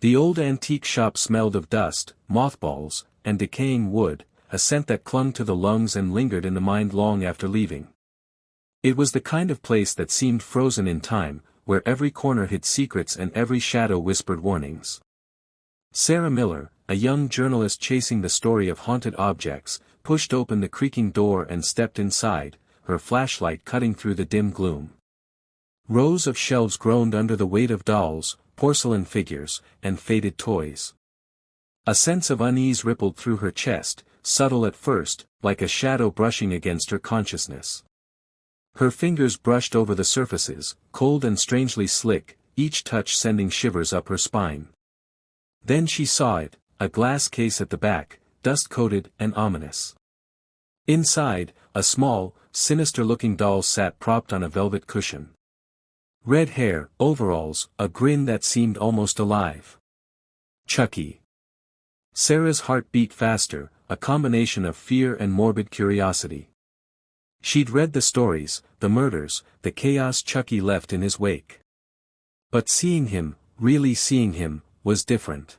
The old antique shop smelled of dust, mothballs, and decaying wood, a scent that clung to the lungs and lingered in the mind long after leaving. It was the kind of place that seemed frozen in time, where every corner hid secrets and every shadow whispered warnings. Sarah Miller, a young journalist chasing the story of haunted objects, pushed open the creaking door and stepped inside, her flashlight cutting through the dim gloom. Rows of shelves groaned under the weight of dolls, porcelain figures, and faded toys. A sense of unease rippled through her chest, subtle at first, like a shadow brushing against her consciousness. Her fingers brushed over the surfaces, cold and strangely slick, each touch sending shivers up her spine. Then she saw it, a glass case at the back, dust-coated and ominous. Inside, a small, sinister-looking doll sat propped on a velvet cushion. Red hair, overalls, a grin that seemed almost alive. Chucky. Sarah's heart beat faster, a combination of fear and morbid curiosity. She'd read the stories, the murders, the chaos Chucky left in his wake. But seeing him, really seeing him, was different.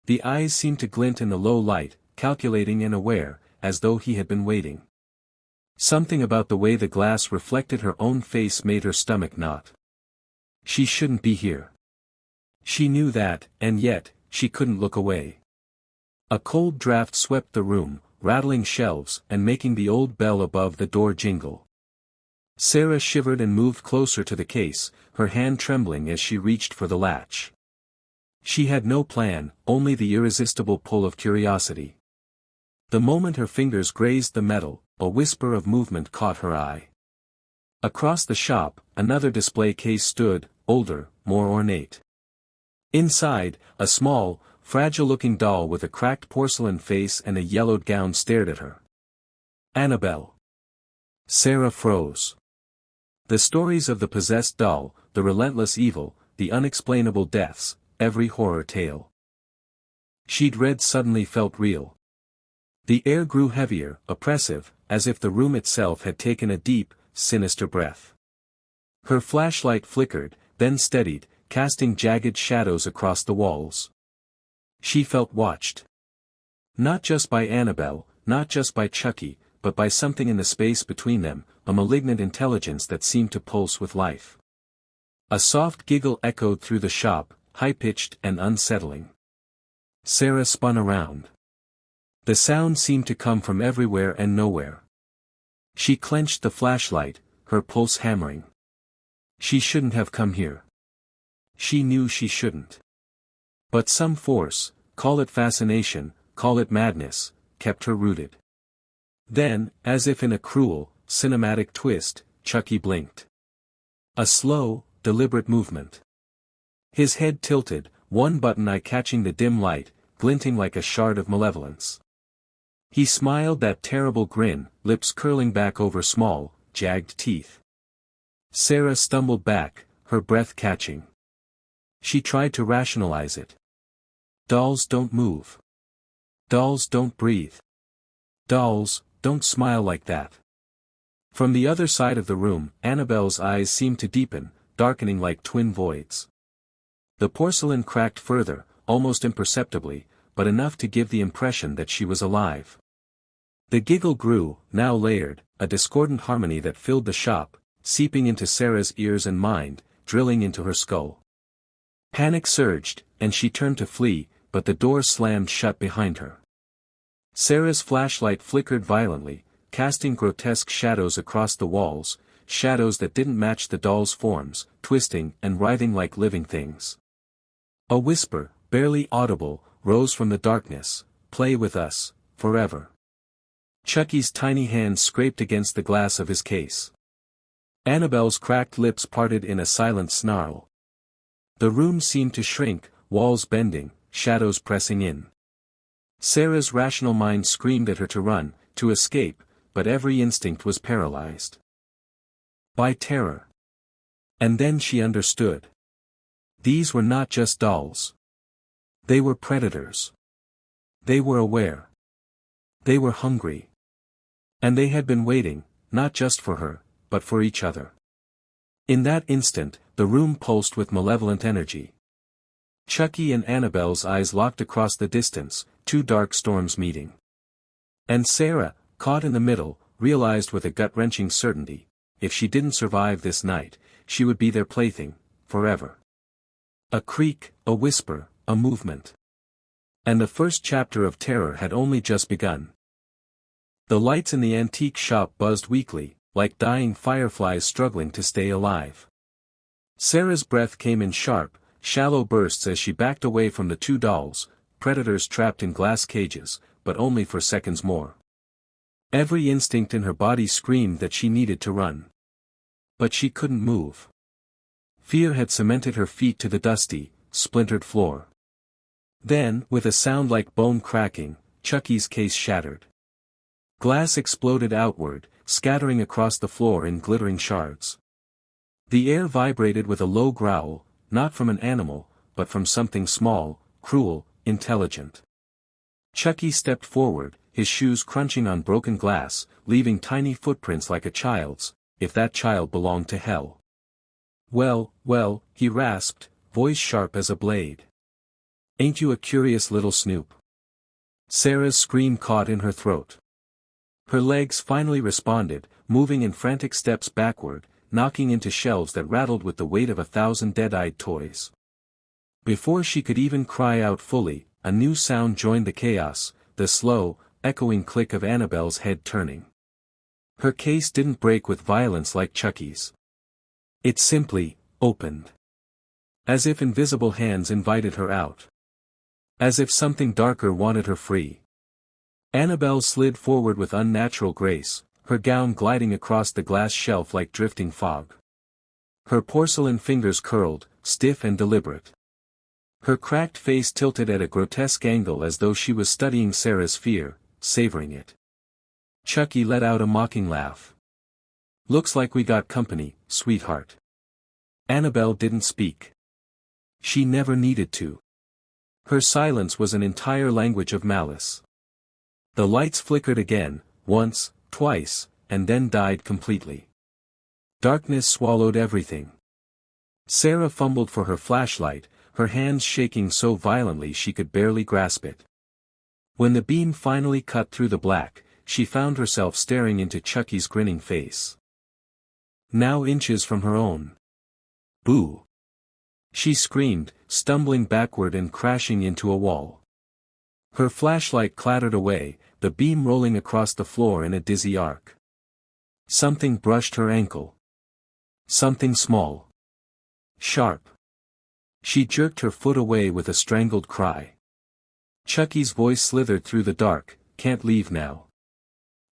The eyes seemed to glint in the low light, calculating and aware, as though he had been waiting. Something about the way the glass reflected her own face made her stomach knot. She shouldn't be here. She knew that, and yet, she couldn't look away. A cold draft swept the room, rattling shelves and making the old bell above the door jingle. Sarah shivered and moved closer to the case, her hand trembling as she reached for the latch. She had no plan, only the irresistible pull of curiosity. The moment her fingers grazed the metal, a whisper of movement caught her eye. Across the shop, another display case stood, older, more ornate. Inside, a small, fragile-looking doll with a cracked porcelain face and a yellowed gown stared at her. Annabelle. Sarah froze. The stories of the possessed doll, the relentless evil, the unexplainable deaths, every horror tale she'd read suddenly felt real. The air grew heavier, oppressive, as if the room itself had taken a deep, sinister breath. Her flashlight flickered, then steadied, casting jagged shadows across the walls. She felt watched. Not just by Annabelle, not just by Chucky, but by something in the space between them, a malignant intelligence that seemed to pulse with life. A soft giggle echoed through the shop, high-pitched and unsettling. Sarah spun around. The sound seemed to come from everywhere and nowhere. She clenched the flashlight, her pulse hammering. She shouldn't have come here. She knew she shouldn't. But some force, call it fascination, call it madness, kept her rooted. Then, as if in a cruel, cinematic twist, Chucky blinked. A slow, deliberate movement. His head tilted, one button eye catching the dim light, glinting like a shard of malevolence. He smiled that terrible grin, lips curling back over small, jagged teeth. Sarah stumbled back, her breath catching. She tried to rationalize it. Dolls don't move. Dolls don't breathe. Dolls don't smile like that. From the other side of the room, Annabelle's eyes seemed to deepen, darkening like twin voids. The porcelain cracked further, almost imperceptibly, but enough to give the impression that she was alive. The giggle grew, now layered, a discordant harmony that filled the shop, seeping into Sarah's ears and mind, drilling into her skull. Panic surged, and she turned to flee, but the door slammed shut behind her. Sarah's flashlight flickered violently, casting grotesque shadows across the walls, shadows that didn't match the doll's forms, twisting and writhing like living things. A whisper, barely audible, rose from the darkness, "Play with us, forever." Chucky's tiny hand scraped against the glass of his case. Annabelle's cracked lips parted in a silent snarl. The room seemed to shrink, walls bending, shadows pressing in. Sarah's rational mind screamed at her to run, to escape, but every instinct was paralyzed by terror. And then she understood. These were not just dolls. They were predators. They were aware. They were hungry. And they had been waiting, not just for her, but for each other. In that instant, the room pulsed with malevolent energy. Chucky and Annabelle's eyes locked across the distance, two dark storms meeting. And Sarah, caught in the middle, realized with a gut-wrenching certainty, if she didn't survive this night, she would be their plaything, forever. A creak, a whisper, a movement. And the first chapter of terror had only just begun. The lights in the antique shop buzzed weakly, like dying fireflies struggling to stay alive. Sarah's breath came in sharp, shallow bursts as she backed away from the two dolls, predators trapped in glass cages, but only for seconds more. Every instinct in her body screamed that she needed to run. But she couldn't move. Fear had cemented her feet to the dusty, splintered floor. Then, with a sound like bone cracking, Chucky's case shattered. Glass exploded outward, scattering across the floor in glittering shards. The air vibrated with a low growl, not from an animal, but from something small, cruel, intelligent. Chucky stepped forward, his shoes crunching on broken glass, leaving tiny footprints like a child's, if that child belonged to hell. Well, well, he rasped, voice sharp as a blade. Ain't you a curious little snoop? Sarah's scream caught in her throat. Her legs finally responded, moving in frantic steps backward, knocking into shelves that rattled with the weight of 1,000 dead-eyed toys. Before she could even cry out fully, a new sound joined the chaos, the slow, echoing click of Annabelle's head turning. Her case didn't break with violence like Chucky's. It simply opened. As if invisible hands invited her out. As if something darker wanted her free. Annabelle slid forward with unnatural grace, her gown gliding across the glass shelf like drifting fog. Her porcelain fingers curled, stiff and deliberate. Her cracked face tilted at a grotesque angle as though she was studying Sarah's fear, savoring it. Chucky let out a mocking laugh. Looks like we got company, sweetheart. Annabelle didn't speak. She never needed to. Her silence was an entire language of malice. The lights flickered again, once, twice, and then died completely. Darkness swallowed everything. Sarah fumbled for her flashlight, her hands shaking so violently she could barely grasp it. When the beam finally cut through the black, she found herself staring into Chucky's grinning face. Now inches from her own. Boo! She screamed, stumbling backward and crashing into a wall. Her flashlight clattered away, the beam rolling across the floor in a dizzy arc. Something brushed her ankle. Something small. Sharp. She jerked her foot away with a strangled cry. Chucky's voice slithered through the dark, "Can't leave now.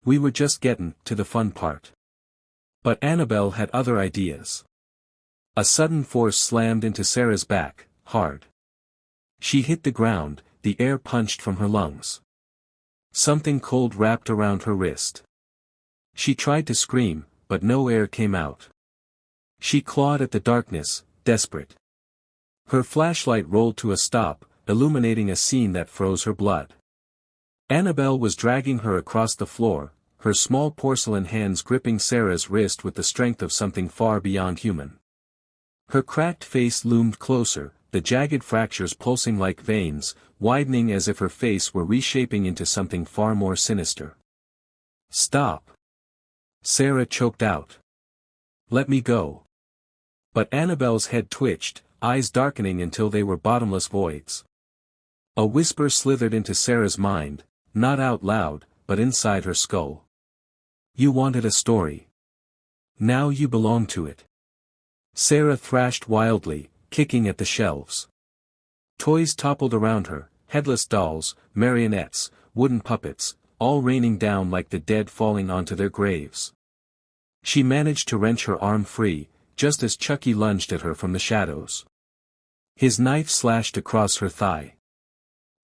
We were just gettin' to the fun part." But Annabelle had other ideas. A sudden force slammed into Sarah's back, hard. She hit the ground, the air punched from her lungs. Something cold wrapped around her wrist. She tried to scream, but no air came out. She clawed at the darkness, desperate. Her flashlight rolled to a stop, illuminating a scene that froze her blood. Annabelle was dragging her across the floor, her small porcelain hands gripping Sarah's wrist with the strength of something far beyond human. Her cracked face loomed closer, the jagged fractures pulsing like veins, widening as if her face were reshaping into something far more sinister. "Stop!" Sarah choked out. "Let me go." But Annabelle's head twitched, eyes darkening until they were bottomless voids. A whisper slithered into Sarah's mind, not out loud, but inside her skull. "You wanted a story. Now you belong to it." Sarah thrashed wildly, kicking at the shelves. Toys toppled around her, headless dolls, marionettes, wooden puppets, all raining down like the dead falling onto their graves. She managed to wrench her arm free, just as Chucky lunged at her from the shadows. His knife slashed across her thigh.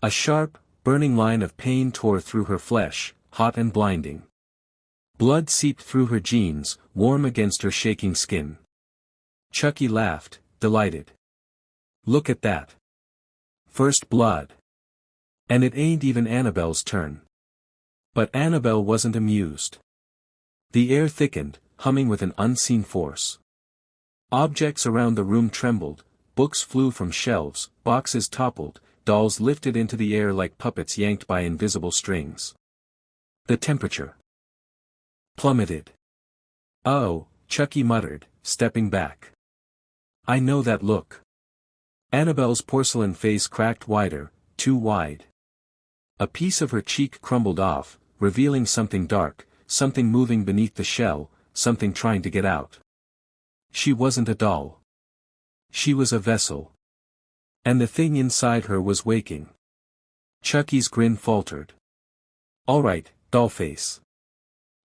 A sharp, burning line of pain tore through her flesh, hot and blinding. Blood seeped through her jeans, warm against her shaking skin. Chucky laughed, delighted. "Look at that. First blood. And it ain't even Annabelle's turn." But Annabelle wasn't amused. The air thickened, humming with an unseen force. Objects around the room trembled, books flew from shelves, boxes toppled, dolls lifted into the air like puppets yanked by invisible strings. The temperature plummeted. "Oh," Chucky muttered, stepping back. "I know that look." Annabelle's porcelain face cracked wider, too wide. A piece of her cheek crumbled off, revealing something dark, something moving beneath the shell, something trying to get out. She wasn't a doll. She was a vessel. And the thing inside her was waking. Chucky's grin faltered. "All right, dollface.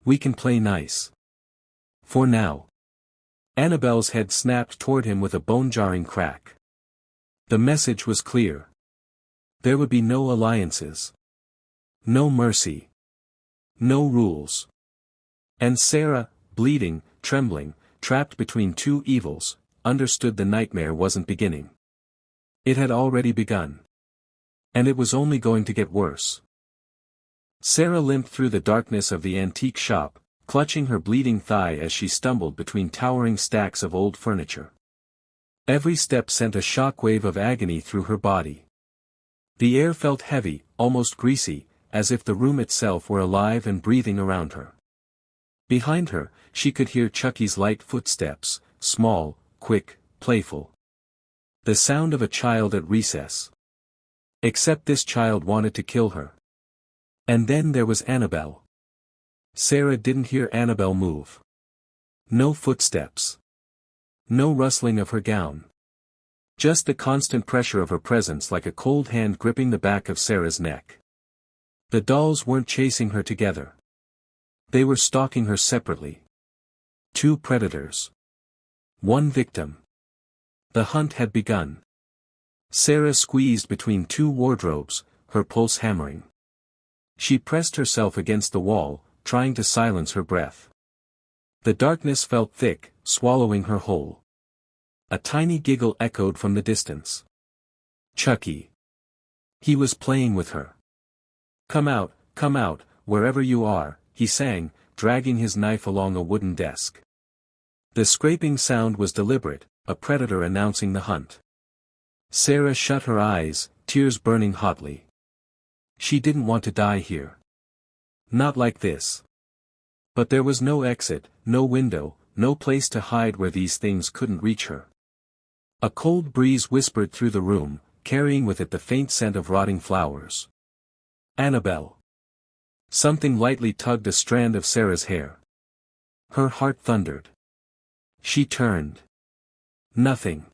We can play nice. For now." Annabelle's head snapped toward him with a bone-jarring crack. The message was clear. There would be no alliances. No mercy. No rules. And Sarah, bleeding, trembling, trapped between two evils, understood the nightmare wasn't beginning. It had already begun. And it was only going to get worse. Sarah limped through the darkness of the antique shop, clutching her bleeding thigh as she stumbled between towering stacks of old furniture. Every step sent a shockwave of agony through her body. The air felt heavy, almost greasy, as if the room itself were alive and breathing around her. Behind her, she could hear Chucky's light footsteps, small, quick, playful. The sound of a child at recess. Except this child wanted to kill her. And then there was Annabelle. Sarah didn't hear Annabelle move. No footsteps. No rustling of her gown. Just the constant pressure of her presence like a cold hand gripping the back of Sarah's neck. The dolls weren't chasing her together. They were stalking her separately. Two predators. One victim. The hunt had begun. Sarah squeezed between two wardrobes, her pulse hammering. She pressed herself against the wall, trying to silence her breath. The darkness felt thick, swallowing her whole. A tiny giggle echoed from the distance. Chucky. He was playing with her. come out, wherever you are," he sang, dragging his knife along a wooden desk. The scraping sound was deliberate, a predator announcing the hunt. Sarah shut her eyes, tears burning hotly. She didn't want to die here. Not like this. But there was no exit, no window, no place to hide where these things couldn't reach her. A cold breeze whispered through the room, carrying with it the faint scent of rotting flowers. Annabelle. Something lightly tugged a strand of Sarah's hair. Her heart thundered. She turned. Nothing.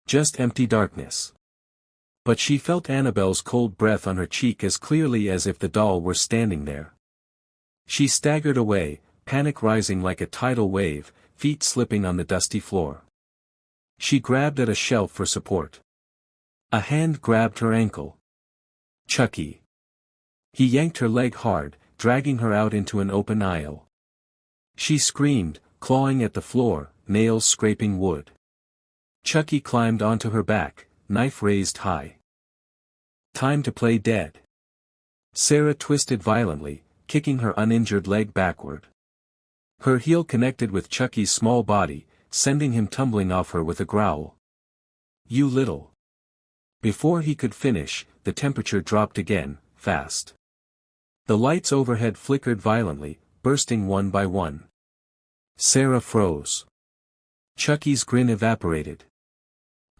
Just empty darkness. But she felt Annabelle's cold breath on her cheek as clearly as if the doll were standing there. She staggered away, panic rising like a tidal wave, feet slipping on the dusty floor. She grabbed at a shelf for support. A hand grabbed her ankle. Chucky. He yanked her leg hard, dragging her out into an open aisle. She screamed, clawing at the floor, nails scraping wood. Chucky climbed onto her back, knife raised high. Time to play dead. Sarah twisted violently, kicking her uninjured leg backward. Her heel connected with Chucky's small body, sending him tumbling off her with a growl. "You little." Before he could finish, the temperature dropped again, fast. The lights overhead flickered violently, bursting one by one. Sarah froze. Chucky's grin evaporated.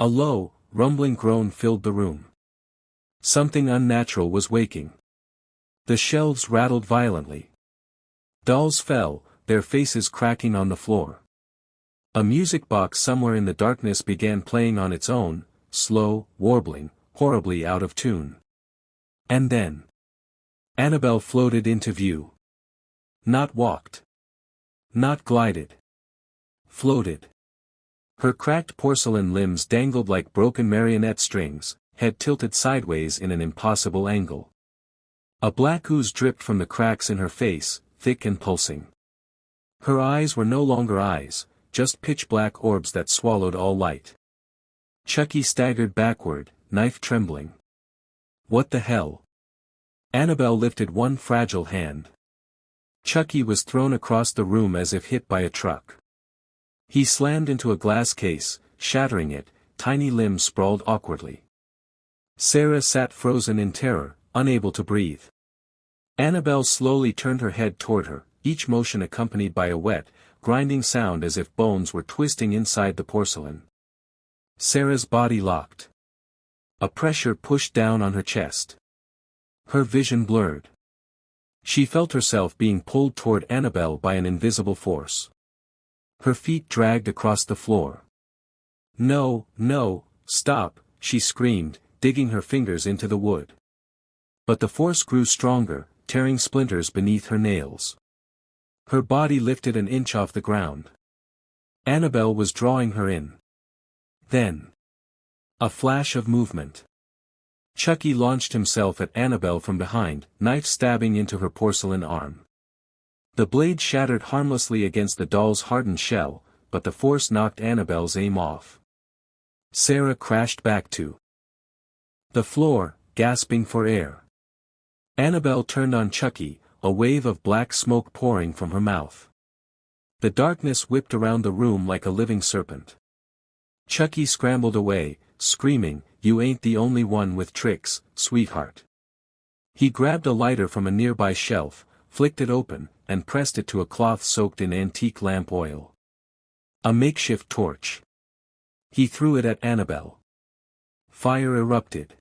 A low, rumbling groan filled the room. Something unnatural was waking. The shelves rattled violently. Dolls fell, their faces cracking on the floor. A music box somewhere in the darkness began playing on its own, slow, warbling, horribly out of tune. And then Annabelle floated into view. Not walked. Not glided. Floated. Her cracked porcelain limbs dangled like broken marionette strings, head tilted sideways in an impossible angle. A black ooze dripped from the cracks in her face, thick and pulsing. Her eyes were no longer eyes, just pitch-black orbs that swallowed all light. Chucky staggered backward, knife trembling. What the hell? Annabelle lifted one fragile hand. Chucky was thrown across the room as if hit by a truck. He slammed into a glass case, shattering it, tiny limbs sprawled awkwardly. Sarah sat frozen in terror, unable to breathe. Annabelle slowly turned her head toward her, each motion accompanied by a wet, grinding sound as if bones were twisting inside the porcelain. Sarah's body locked. A pressure pushed down on her chest. Her vision blurred. She felt herself being pulled toward Annabelle by an invisible force. Her feet dragged across the floor. "No, no, stop," she screamed, digging her fingers into the wood. But the force grew stronger, tearing splinters beneath her nails. Her body lifted an inch off the ground. Annabelle was drawing her in. Then, a flash of movement. Chucky launched himself at Annabelle from behind, knife stabbing into her porcelain arm. The blade shattered harmlessly against the doll's hardened shell, but the force knocked Annabelle's aim off. Sarah crashed back to the floor, gasping for air. Annabelle turned on Chucky, a wave of black smoke pouring from her mouth. The darkness whipped around the room like a living serpent. Chucky scrambled away, screaming, "You ain't the only one with tricks, sweetheart." He grabbed a lighter from a nearby shelf, flicked it open, and pressed it to a cloth soaked in antique lamp oil. A makeshift torch. He threw it at Annabelle. Fire erupted.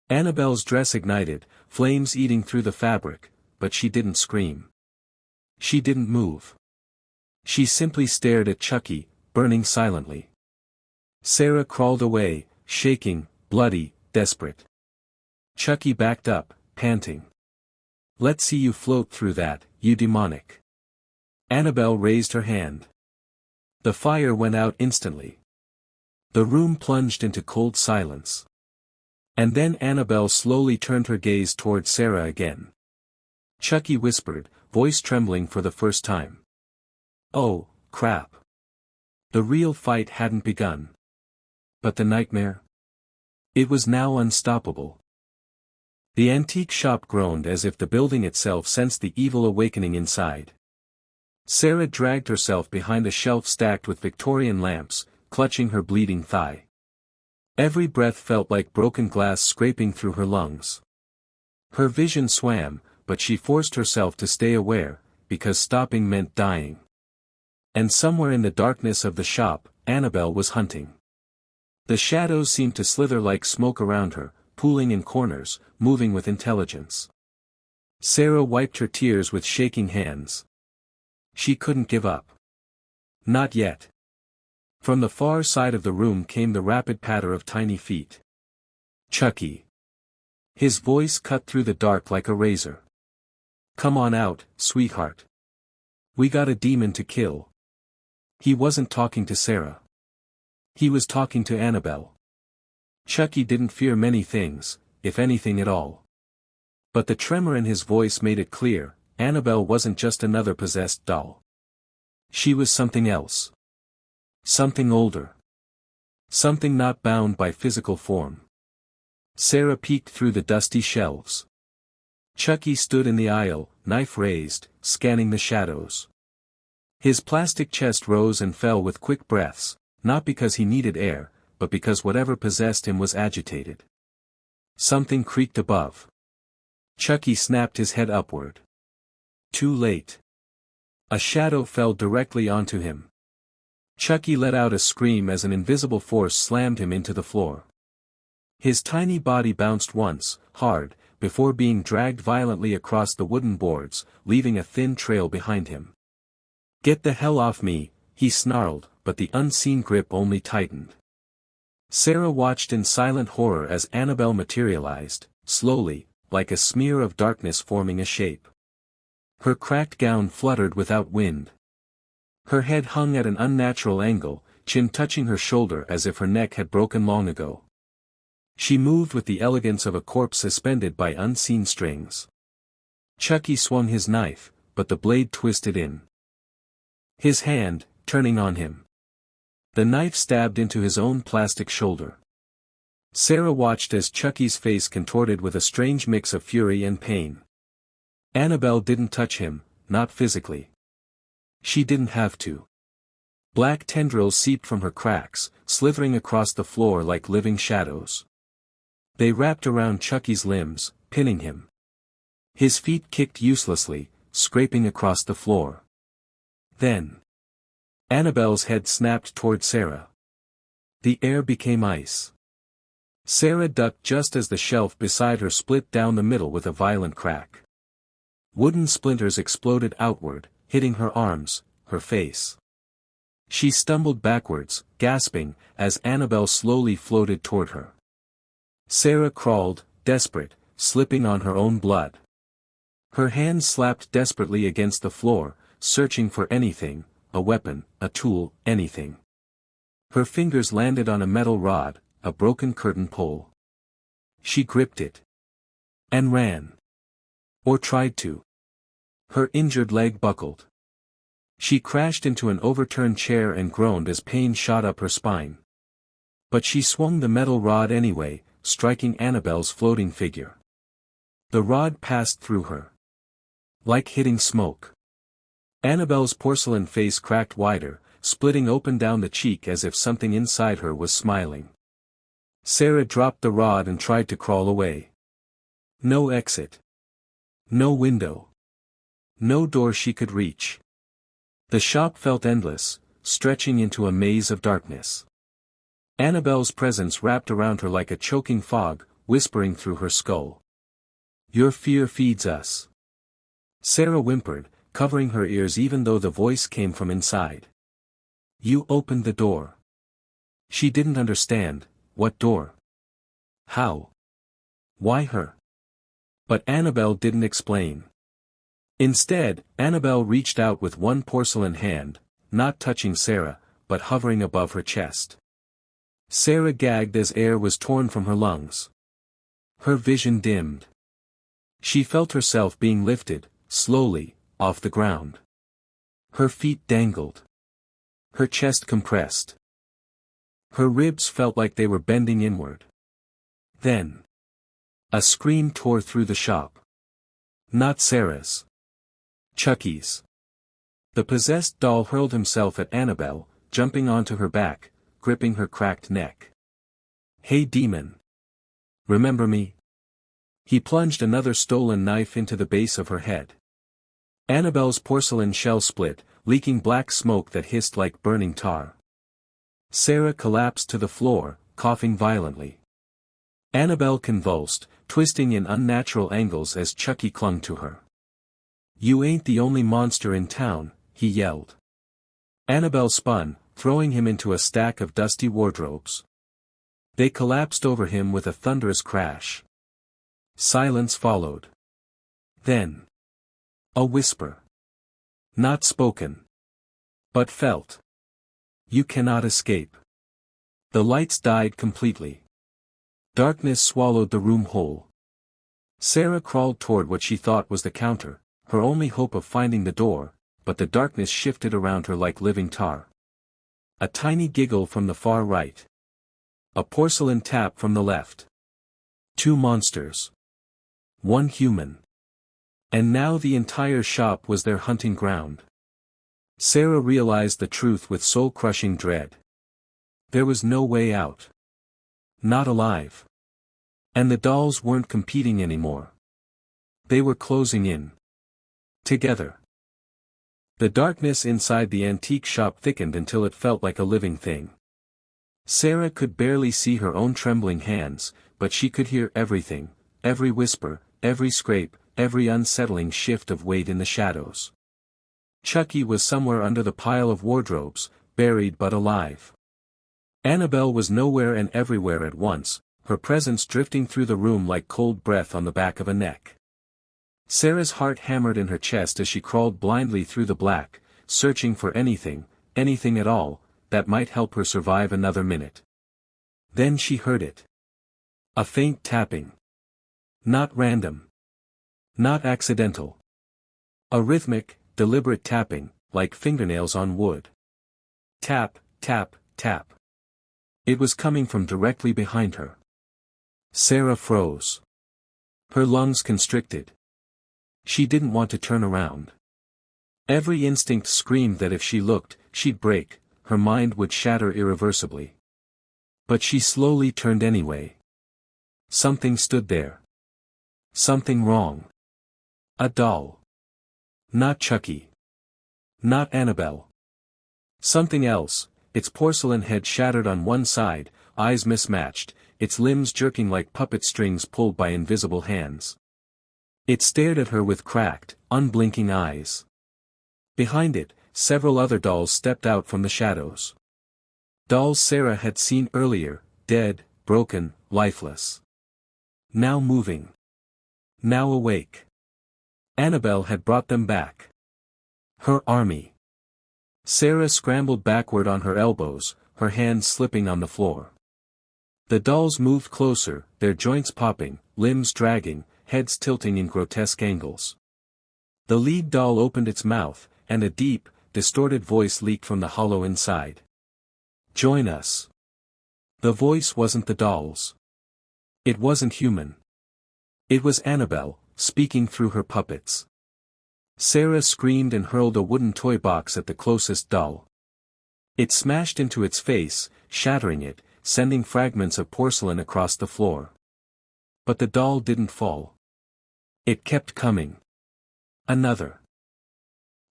Annabelle's dress ignited, flames eating through the fabric, but she didn't scream. She didn't move. She simply stared at Chucky, burning silently. Sarah crawled away, shaking, bloody, desperate. Chucky backed up, panting. "Let's see you float through that, you demonic." Annabelle raised her hand. The fire went out instantly. The room plunged into cold silence. And then Annabelle slowly turned her gaze toward Sarah again. Chucky whispered, voice trembling for the first time. "Oh, crap." The real fight hadn't begun. But the nightmare? It was now unstoppable. The antique shop groaned as if the building itself sensed the evil awakening inside. Sarah dragged herself behind a shelf stacked with Victorian lamps, clutching her bleeding thigh. Every breath felt like broken glass scraping through her lungs. Her vision swam, but she forced herself to stay aware, because stopping meant dying. And somewhere in the darkness of the shop, Annabelle was hunting. The shadows seemed to slither like smoke around her, pooling in corners, moving with intelligence. Sarah wiped her tears with shaking hands. She couldn't give up. Not yet. From the far side of the room came the rapid patter of tiny feet. Chucky. His voice cut through the dark like a razor. "Come on out, sweetheart. We got a demon to kill." He wasn't talking to Sarah. He was talking to Annabelle. Chucky didn't fear many things, if anything at all. But the tremor in his voice made it clear, Annabelle wasn't just another possessed doll. She was something else. Something older. Something not bound by physical form. Sarah peeked through the dusty shelves. Chucky stood in the aisle, knife raised, scanning the shadows. His plastic chest rose and fell with quick breaths, not because he needed air, but because whatever possessed him was agitated. Something creaked above. Chucky snapped his head upward. Too late. A shadow fell directly onto him. Chucky let out a scream as an invisible force slammed him into the floor. His tiny body bounced once, hard, before being dragged violently across the wooden boards, leaving a thin trail behind him. "Get the hell off me," he snarled, but the unseen grip only tightened. Sarah watched in silent horror as Annabelle materialized, slowly, like a smear of darkness forming a shape. Her cracked gown fluttered without wind. Her head hung at an unnatural angle, chin touching her shoulder as if her neck had broken long ago. She moved with the elegance of a corpse suspended by unseen strings. Chucky swung his knife, but the blade twisted in his hand, turning on him. The knife stabbed into his own plastic shoulder. Sarah watched as Chucky's face contorted with a strange mix of fury and pain. Annabelle didn't touch him, not physically. She didn't have to. Black tendrils seeped from her cracks, slithering across the floor like living shadows. They wrapped around Chucky's limbs, pinning him. His feet kicked uselessly, scraping across the floor. Then, Annabelle's head snapped toward Sarah. The air became ice. Sarah ducked just as the shelf beside her split down the middle with a violent crack. Wooden splinters exploded outward, hitting her arms, her face. She stumbled backwards, gasping, as Annabelle slowly floated toward her. Sarah crawled, desperate, slipping on her own blood. Her hands slapped desperately against the floor, searching for anything, a weapon, a tool, anything. Her fingers landed on a metal rod, a broken curtain pole. She gripped it. And ran. Or tried to. Her injured leg buckled. She crashed into an overturned chair and groaned as pain shot up her spine. But she swung the metal rod anyway, striking Annabelle's floating figure. The rod passed through her. Like hitting smoke. Annabelle's porcelain face cracked wider, splitting open down the cheek as if something inside her was smiling. Sarah dropped the rod and tried to crawl away. No exit. No window. No door she could reach. The shop felt endless, stretching into a maze of darkness. Annabelle's presence wrapped around her like a choking fog, whispering through her skull. Your fear feeds us. Sarah whimpered, covering her ears even though the voice came from inside. You opened the door. She didn't understand. What door? How? Why her? But Annabelle didn't explain. Instead, Annabelle reached out with one porcelain hand, not touching Sarah, but hovering above her chest. Sarah gagged as air was torn from her lungs. Her vision dimmed. She felt herself being lifted, slowly, off the ground. Her feet dangled. Her chest compressed. Her ribs felt like they were bending inward. Then, a scream tore through the shop. Not Sarah's. Chucky's. The possessed doll hurled himself at Annabelle, jumping onto her back, gripping her cracked neck. Hey demon! Remember me? He plunged another stolen knife into the base of her head. Annabelle's porcelain shell split, leaking black smoke that hissed like burning tar. Sarah collapsed to the floor, coughing violently. Annabelle convulsed, twisting in unnatural angles as Chucky clung to her. You ain't the only monster in town, he yelled. Annabelle spun, throwing him into a stack of dusty wardrobes. They collapsed over him with a thunderous crash. Silence followed. Then, a whisper. Not spoken. But felt. You cannot escape. The lights died completely. Darkness swallowed the room whole. Sarah crawled toward what she thought was the counter, her only hope of finding the door, but the darkness shifted around her like living tar. A tiny giggle from the far right. A porcelain tap from the left. Two monsters. One human. And now the entire shop was their hunting ground. Sarah realized the truth with soul-crushing dread. There was no way out. Not alive. And the dolls weren't competing anymore. They were closing in. Together. The darkness inside the antique shop thickened until it felt like a living thing. Sarah could barely see her own trembling hands, but she could hear everything, every whisper, every scrape, every unsettling shift of weight in the shadows. Chucky was somewhere under the pile of wardrobes, buried but alive. Annabelle was nowhere and everywhere at once, her presence drifting through the room like cold breath on the back of a neck. Sarah's heart hammered in her chest as she crawled blindly through the black, searching for anything, anything at all, that might help her survive another minute. Then she heard it. A faint tapping. Not random. Not accidental. A rhythmic, deliberate tapping, like fingernails on wood. Tap, tap, tap. It was coming from directly behind her. Sarah froze. Her lungs constricted. She didn't want to turn around. Every instinct screamed that if she looked, she'd break, her mind would shatter irreversibly. But she slowly turned anyway. Something stood there. Something wrong. A doll. Not Chucky. Not Annabelle. Something else, its porcelain head shattered on one side, eyes mismatched, its limbs jerking like puppet strings pulled by invisible hands. It stared at her with cracked, unblinking eyes. Behind it, several other dolls stepped out from the shadows. Dolls Sarah had seen earlier, dead, broken, lifeless. Now moving. Now awake. Annabelle had brought them back. Her army. Sarah scrambled backward on her elbows, her hands slipping on the floor. The dolls moved closer, their joints popping, limbs dragging, heads tilting in grotesque angles. The lead doll opened its mouth, and a deep, distorted voice leaked from the hollow inside. "Join us." The voice wasn't the doll's. It wasn't human. It was Annabelle, speaking through her puppets. Sarah screamed and hurled a wooden toy box at the closest doll. It smashed into its face, shattering it, sending fragments of porcelain across the floor. But the doll didn't fall. It kept coming. Another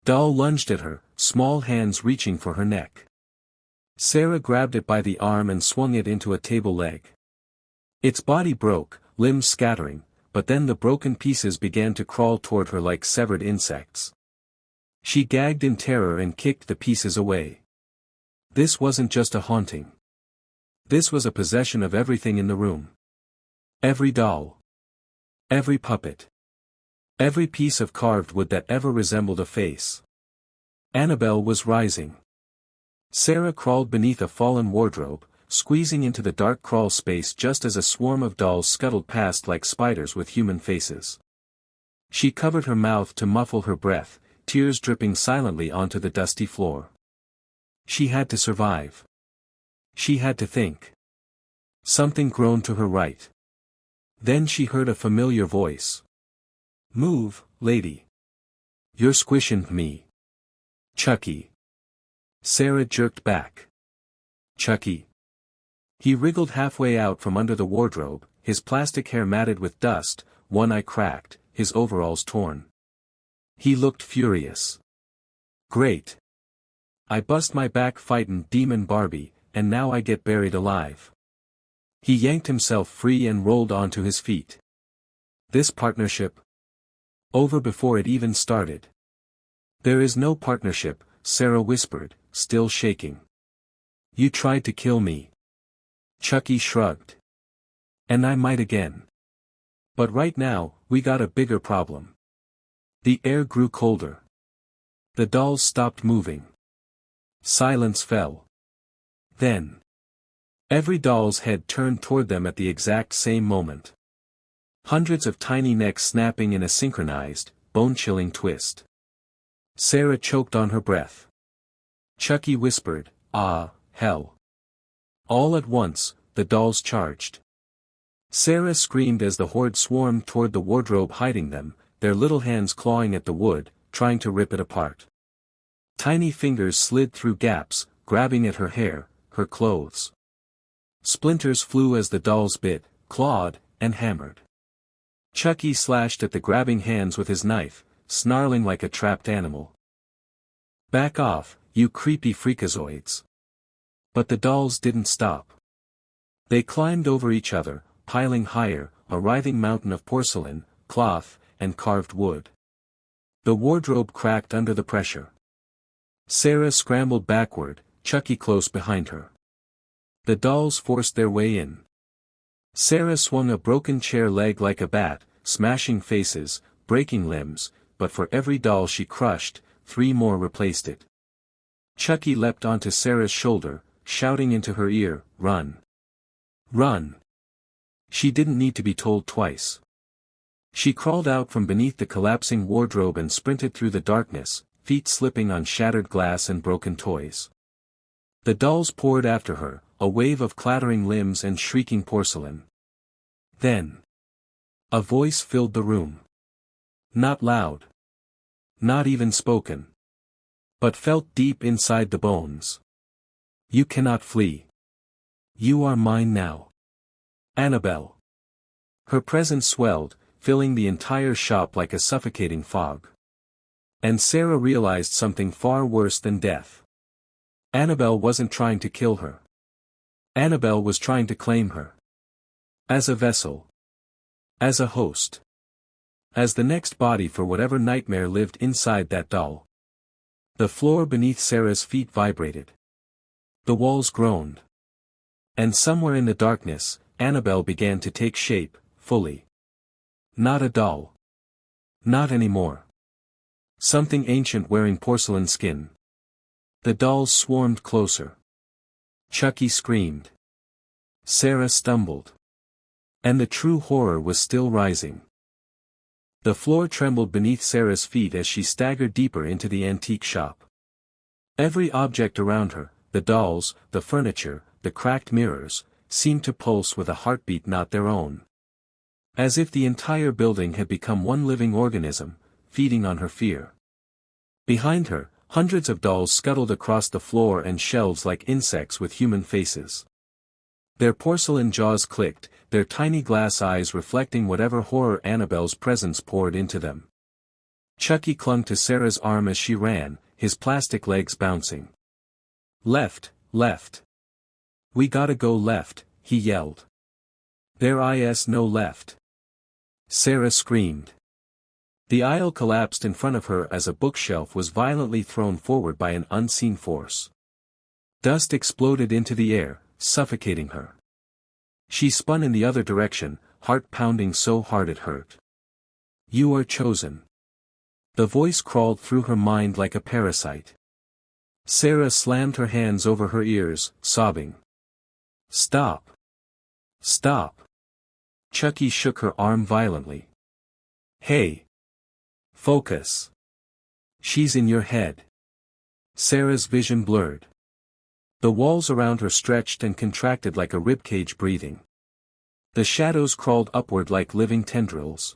doll lunged at her, small hands reaching for her neck. Sarah grabbed it by the arm and swung it into a table leg. Its body broke, limbs scattering, but then the broken pieces began to crawl toward her like severed insects. She gagged in terror and kicked the pieces away. This wasn't just a haunting. This was a possession of everything in the room. Every doll. Every puppet. Every piece of carved wood that ever resembled a face. Annabelle was rising. Sarah crawled beneath a fallen wardrobe, squeezing into the dark crawl space just as a swarm of dolls scuttled past like spiders with human faces. She covered her mouth to muffle her breath, tears dripping silently onto the dusty floor. She had to survive. She had to think. Something groaned to her right. Then she heard a familiar voice. "Move, lady. You're squishing me." "Chucky." Sarah jerked back. "Chucky." He wriggled halfway out from under the wardrobe, his plastic hair matted with dust, one eye cracked, his overalls torn. He looked furious. "Great. I bust my back fightin' Demon Barbie, and now I get buried alive." He yanked himself free and rolled onto his feet. This partnership? Over before it even started. "There is no partnership," Sarah whispered, still shaking. "You tried to kill me." Chucky shrugged. "And I might again. But right now, we got a bigger problem." The air grew colder. The dolls stopped moving. Silence fell. Then, every doll's head turned toward them at the exact same moment. Hundreds of tiny necks snapping in a synchronized, bone-chilling twist. Sarah choked on her breath. Chucky whispered, "Ah, hell." All at once, the dolls charged. Sarah screamed as the horde swarmed toward the wardrobe hiding them, their little hands clawing at the wood, trying to rip it apart. Tiny fingers slid through gaps, grabbing at her hair, her clothes. Splinters flew as the dolls bit, clawed, and hammered. Chucky slashed at the grabbing hands with his knife, snarling like a trapped animal. "Back off, you creepy freakazoids." But the dolls didn't stop. They climbed over each other, piling higher, a writhing mountain of porcelain, cloth, and carved wood. The wardrobe cracked under the pressure. Sarah scrambled backward, Chucky close behind her. The dolls forced their way in. Sarah swung a broken chair leg like a bat, smashing faces, breaking limbs, but for every doll she crushed, 3 more replaced it. Chucky leapt onto Sarah's shoulder, shouting into her ear, "Run! Run!" She didn't need to be told twice. She crawled out from beneath the collapsing wardrobe and sprinted through the darkness, feet slipping on shattered glass and broken toys. The dolls poured after her, a wave of clattering limbs and shrieking porcelain. Then, a voice filled the room. Not loud. Not even spoken. But felt deep inside the bones. You cannot flee. You are mine now. Annabelle. Her presence swelled, filling the entire shop like a suffocating fog. And Sarah realized something far worse than death. Annabelle wasn't trying to kill her. Annabelle was trying to claim her. As a vessel. As a host. As the next body for whatever nightmare lived inside that doll. The floor beneath Sarah's feet vibrated. The walls groaned. And somewhere in the darkness, Annabelle began to take shape, fully. Not a doll. Not anymore. Something ancient wearing porcelain skin. The dolls swarmed closer. Chucky screamed. Sarah stumbled. And the true horror was still rising. The floor trembled beneath Sarah's feet as she staggered deeper into the antique shop. Every object around her, the dolls, the furniture, the cracked mirrors, seemed to pulse with a heartbeat not their own. As if the entire building had become one living organism, feeding on her fear. Behind her, hundreds of dolls scuttled across the floor and shelves like insects with human faces. Their porcelain jaws clicked, their tiny glass eyes reflecting whatever horror Annabelle's presence poured into them. Chucky clung to Sarah's arm as she ran, his plastic legs bouncing. Left, left. We gotta go left, he yelled. There is no left. Sarah screamed. The aisle collapsed in front of her as a bookshelf was violently thrown forward by an unseen force. Dust exploded into the air, suffocating her. She spun in the other direction, heart pounding so hard it hurt. You are chosen. The voice crawled through her mind like a parasite. Sarah slammed her hands over her ears, sobbing. Stop. Stop. Chucky shook her arm violently. Hey. Focus. She's in your head. Sarah's vision blurred. The walls around her stretched and contracted like a ribcage breathing. The shadows crawled upward like living tendrils.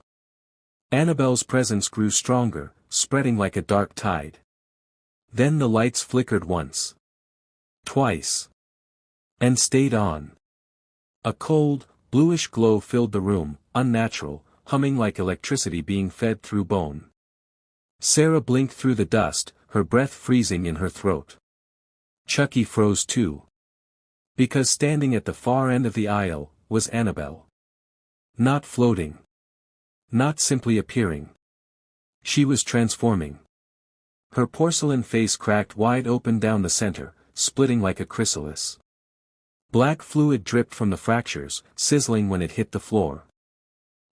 Annabelle's presence grew stronger, spreading like a dark tide. Then the lights flickered once. Twice. And stayed on. A cold, bluish glow filled the room, unnatural, humming like electricity being fed through bone. Sarah blinked through the dust, her breath freezing in her throat. Chucky froze too. Because standing at the far end of the aisle, was Annabelle. Not floating. Not simply appearing. She was transforming. Her porcelain face cracked wide open down the center, splitting like a chrysalis. Black fluid dripped from the fractures, sizzling when it hit the floor.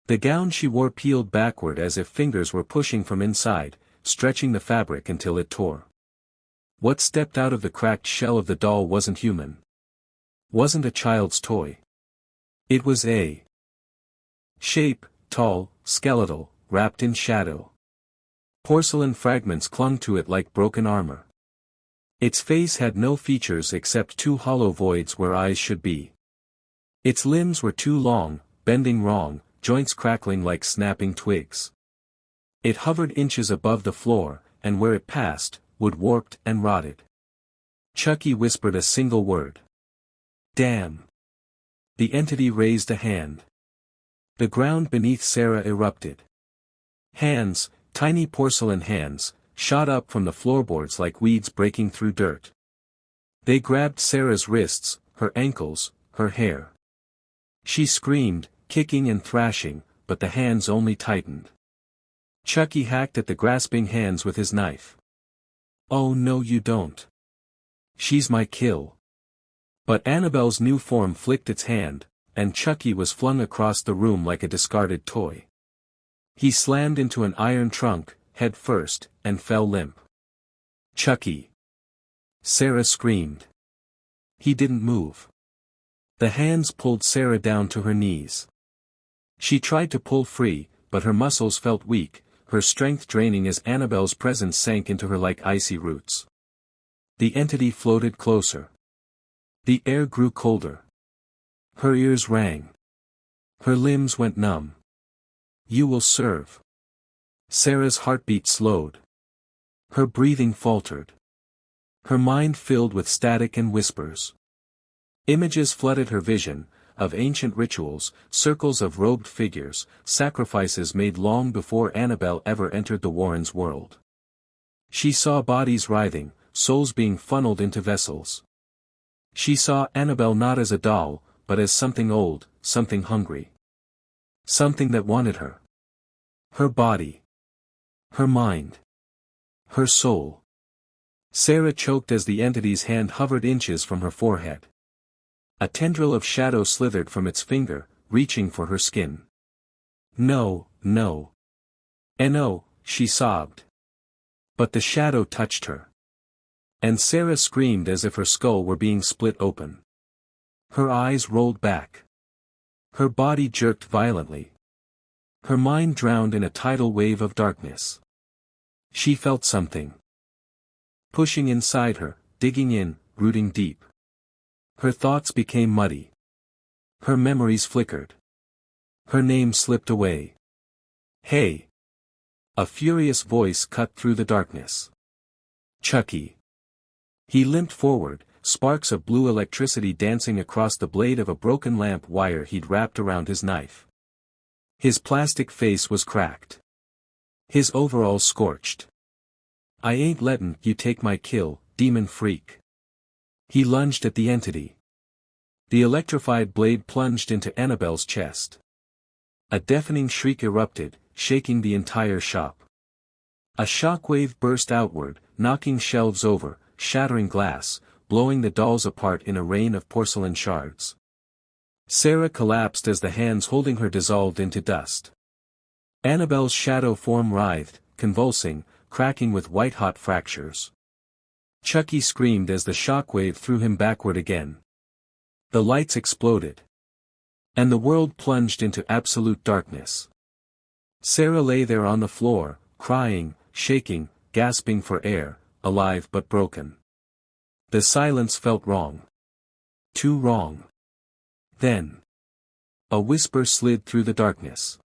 The gown she wore peeled backward as if fingers were pushing from inside, stretching the fabric until it tore. What stepped out of the cracked shell of the doll wasn't human. Wasn't a child's toy. It was a shape, tall, skeletal, wrapped in shadow. Porcelain fragments clung to it like broken armor. Its face had no features except two hollow voids where eyes should be. Its limbs were too long, bending wrong, joints crackling like snapping twigs. It hovered inches above the floor, and where it passed, wood warped and rotted. Chucky whispered a single word. Damn. The entity raised a hand. The ground beneath Sarah erupted. Hands, tiny porcelain hands, shot up from the floorboards like weeds breaking through dirt. They grabbed Sarah's wrists, her ankles, her hair. She screamed, kicking and thrashing, but the hands only tightened. Chucky hacked at the grasping hands with his knife. Oh no you don't. She's my kill. But Annabelle's new form flicked its hand, and Chucky was flung across the room like a discarded toy. He slammed into an iron trunk, head first, and fell limp. Chucky. Sarah screamed. He didn't move. The hands pulled Sarah down to her knees. She tried to pull free, but her muscles felt weak, her strength draining as Annabelle's presence sank into her like icy roots. The entity floated closer. The air grew colder. Her ears rang. Her limbs went numb. You will serve. Sarah's heartbeat slowed. Her breathing faltered. Her mind filled with static and whispers. Images flooded her vision, of ancient rituals, circles of robed figures, sacrifices made long before Annabelle ever entered the Warrens' world. She saw bodies writhing, souls being funneled into vessels. She saw Annabelle not as a doll, but as something old, something hungry. Something that wanted her. Her body. Her mind. Her soul. Sarah choked as the entity's hand hovered inches from her forehead. A tendril of shadow slithered from its finger, reaching for her skin. No, no. No, she sobbed. But the shadow touched her. And Sarah screamed as if her skull were being split open. Her eyes rolled back. Her body jerked violently. Her mind drowned in a tidal wave of darkness. She felt something pushing inside her, digging in, rooting deep. Her thoughts became muddy. Her memories flickered. Her name slipped away. Hey! A furious voice cut through the darkness. Chucky. He limped forward, sparks of blue electricity dancing across the blade of a broken lamp wire he'd wrapped around his knife. His plastic face was cracked. His overalls scorched. I ain't lettin' you take my kill, demon freak. He lunged at the entity. The electrified blade plunged into Annabelle's chest. A deafening shriek erupted, shaking the entire shop. A shockwave burst outward, knocking shelves over, shattering glass, blowing the dolls apart in a rain of porcelain shards. Sarah collapsed as the hands holding her dissolved into dust. Annabelle's shadow form writhed, convulsing, cracking with white-hot fractures. Chucky screamed as the shockwave threw him backward again. The lights exploded. And the world plunged into absolute darkness. Sarah lay there on the floor, crying, shaking, gasping for air, alive but broken. The silence felt wrong. Too wrong. Then. A whisper slid through the darkness.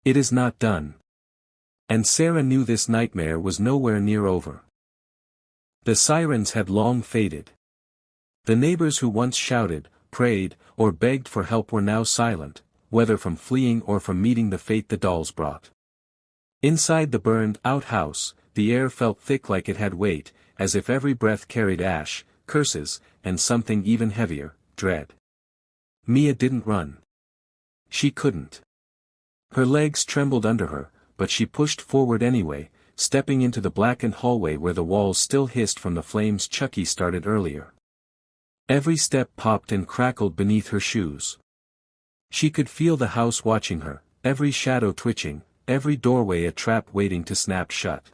It is not done. And Sarah knew this nightmare was nowhere near over. The sirens had long faded. The neighbors who once shouted, prayed, or begged for help were now silent, whether from fleeing or from meeting the fate the dolls brought. Inside the burned-out house, the air felt thick like it had weight, as if every breath carried ash, curses, and something even heavier, dread. Mia didn't run. She couldn't. Her legs trembled under her, but she pushed forward anyway, stepping into the blackened hallway where the walls still hissed from the flames Chucky started earlier. Every step popped and crackled beneath her shoes. She could feel the house watching her, every shadow twitching, every doorway a trap waiting to snap shut.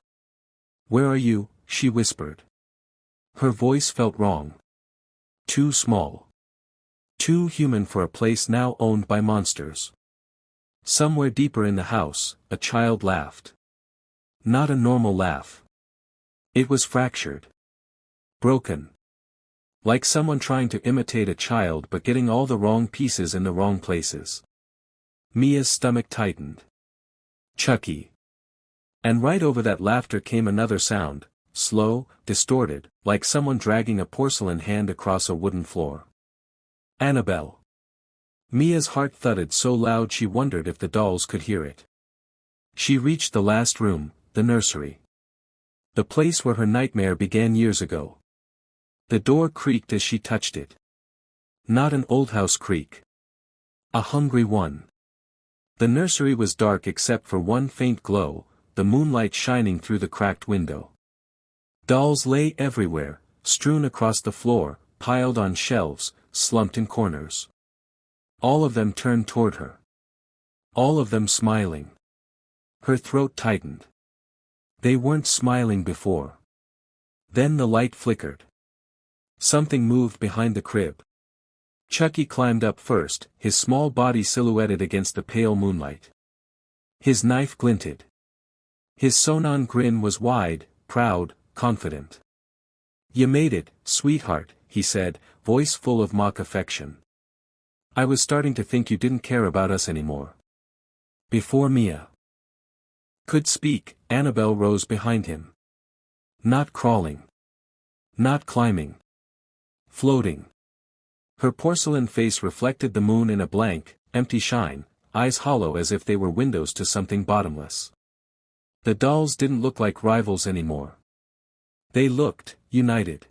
"Where are you?" she whispered. Her voice felt wrong. Too small. Too human for a place now owned by monsters. Somewhere deeper in the house, a child laughed. Not a normal laugh. It was fractured. Broken. Like someone trying to imitate a child but getting all the wrong pieces in the wrong places. Mia's stomach tightened. Chucky. And right over that laughter came another sound, slow, distorted, like someone dragging a porcelain hand across a wooden floor. Annabelle. Mia's heart thudded so loud she wondered if the dolls could hear it. She reached the last room, the nursery. The place where her nightmare began years ago. The door creaked as she touched it. Not an old house creak. A hungry one. The nursery was dark except for one faint glow, the moonlight shining through the cracked window. Dolls lay everywhere, strewn across the floor, piled on shelves, slumped in corners. All of them turned toward her. All of them smiling. Her throat tightened. They weren't smiling before. Then the light flickered. Something moved behind the crib. Chucky climbed up first, his small body silhouetted against the pale moonlight. His knife glinted. His Sonon grin was wide, proud, confident. "You made it, sweetheart," he said, voice full of mock affection. "I was starting to think you didn't care about us anymore." Before Mia could speak, Annabelle rose behind him. Not crawling. Not climbing. Floating. Her porcelain face reflected the moon in a blank, empty shine, eyes hollow as if they were windows to something bottomless. The dolls didn't look like rivals anymore. They looked united.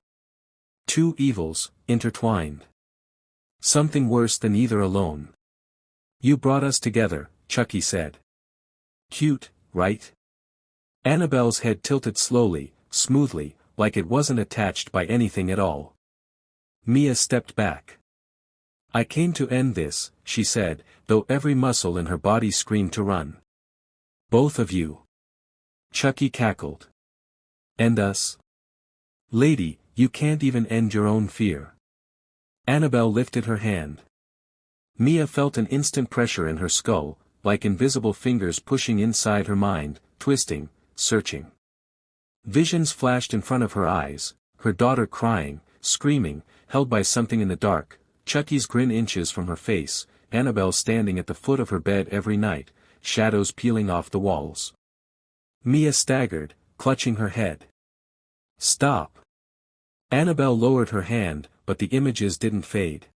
Two evils, intertwined. Something worse than either alone. You brought us together, Chucky said. Cute, right? Annabelle's head tilted slowly, smoothly, like it wasn't attached by anything at all. Mia stepped back. I came to end this, she said, though every muscle in her body screamed to run. Both of you. Chucky cackled. End us? Lady, you can't even end your own fear. Annabelle lifted her hand. Mia felt an instant pressure in her skull, like invisible fingers pushing inside her mind, twisting, searching. Visions flashed in front of her eyes, her daughter crying, screaming, held by something in the dark, Chucky's grin inches from her face, Annabelle standing at the foot of her bed every night, shadows peeling off the walls. Mia staggered, clutching her head. Stop. Annabelle lowered her hand, but the images didn't fade.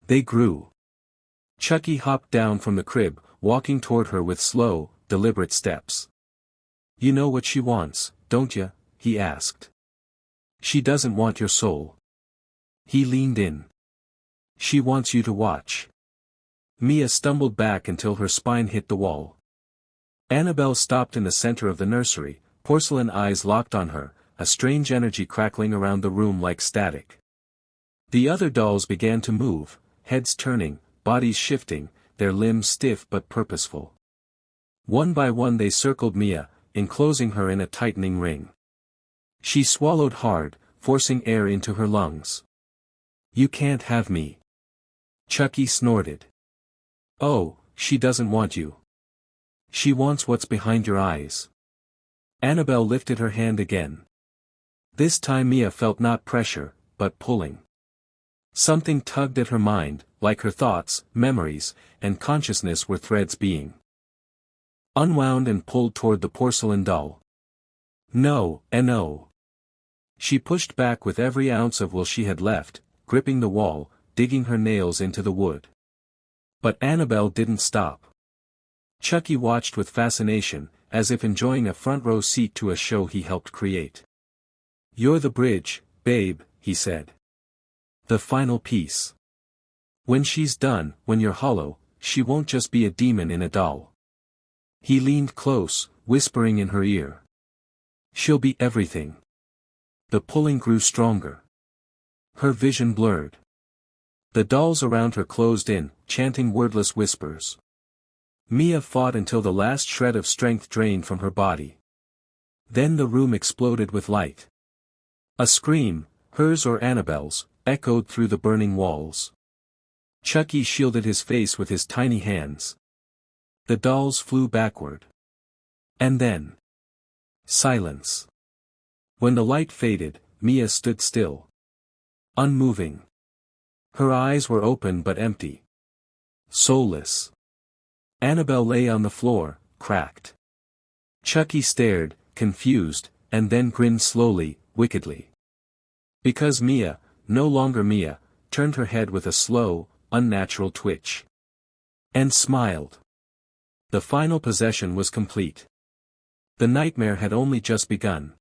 They grew. Chucky hopped down from the crib, walking toward her with slow, deliberate steps. You know what she wants, don't you? He asked. She doesn't want your soul. He leaned in. She wants you to watch. Mia stumbled back until her spine hit the wall. Annabelle stopped in the center of the nursery, porcelain eyes locked on her, a strange energy crackling around the room like static. The other dolls began to move, heads turning, bodies shifting, their limbs stiff but purposeful. One by one they circled Mia, enclosing her in a tightening ring. She swallowed hard, forcing air into her lungs. You can't have me. Chucky snorted. Oh, she doesn't want you. She wants what's behind your eyes. Annabelle lifted her hand again. This time Mia felt not pressure, but pulling. Something tugged at her mind, like her thoughts, memories, and consciousness were threads being unwound and pulled toward the porcelain doll. No, and no. She pushed back with every ounce of will she had left, gripping the wall, digging her nails into the wood. But Annabelle didn't stop. Chucky watched with fascination, as if enjoying a front-row seat to a show he helped create. You're the bridge, babe, he said. The final piece. When she's done, when you're hollow, she won't just be a demon in a doll. He leaned close, whispering in her ear. She'll be everything. The pulling grew stronger. Her vision blurred. The dolls around her closed in, chanting wordless whispers. Mia fought until the last shred of strength drained from her body. Then the room exploded with light. A scream, hers or Annabelle's, echoed through the burning walls. Chucky shielded his face with his tiny hands. The dolls flew backward. And then. Silence. When the light faded, Mia stood still. Unmoving. Her eyes were open but empty. Soulless. Annabelle lay on the floor, cracked. Chucky stared, confused, and then grinned slowly, wickedly. Because Mia, no longer Mia, turned her head with a slow, unnatural twitch. And smiled. The final possession was complete. The nightmare had only just begun.